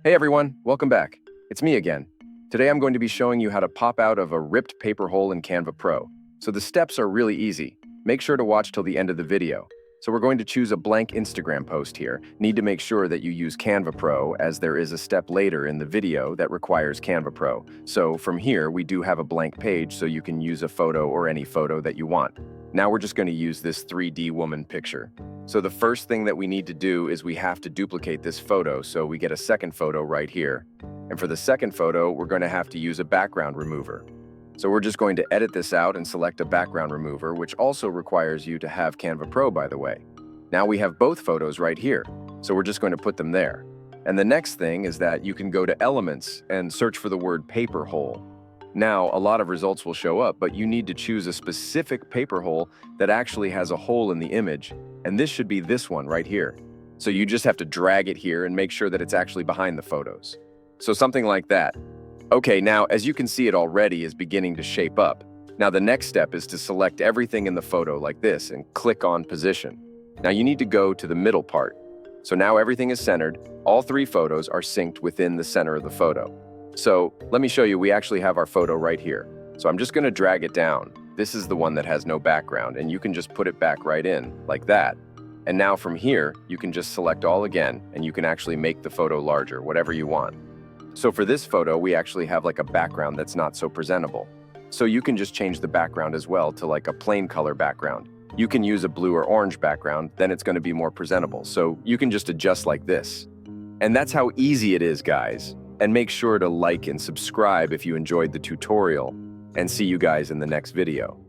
Hey everyone, welcome back. It's me again. Today I'm going to be showing you how to pop out of a ripped paper hole in Canva Pro. So the steps are really easy. Make sure to watch till the end of the video. So we're going to choose a blank Instagram post here. Need to make sure that you use Canva Pro, as there is a step later in the video that requires Canva Pro. So from here, we do have a blank page so you can use a photo or any photo that you want. Now we're just going to use this 3D woman picture. So the first thing that we need to do is we have to duplicate this photo, so we get a second photo right here. And for the second photo, we're going to have to use a background remover. So we're just going to edit this out and select a background remover, which also requires you to have Canva Pro, by the way. Now we have both photos right here, so we're just going to put them there. And the next thing is that you can go to Elements and search for the word paper hole. Now, a lot of results will show up, but you need to choose a specific paper hole that actually has a hole in the image, and this should be this one right here. So you just have to drag it here and make sure that it's actually behind the photos. So something like that. Okay, now as you can see, it already is beginning to shape up. Now the next step is to select everything in the photo like this and click on position. Now you need to go to the middle part. So now everything is centered. All three photos are synced within the center of the photo. So let me show you, we actually have our photo right here. So I'm just going to drag it down. This is the one that has no background, and you can just put it back right in like that. And now from here, you can just select all again, and you can actually make the photo larger, whatever you want. So for this photo, we actually have like a background that's not so presentable. So you can just change the background as well to like a plain color background. You can use a blue or orange background, then it's going to be more presentable. So you can just adjust like this. And that's how easy it is, guys. And make sure to like and subscribe if you enjoyed the tutorial, and see you guys in the next video.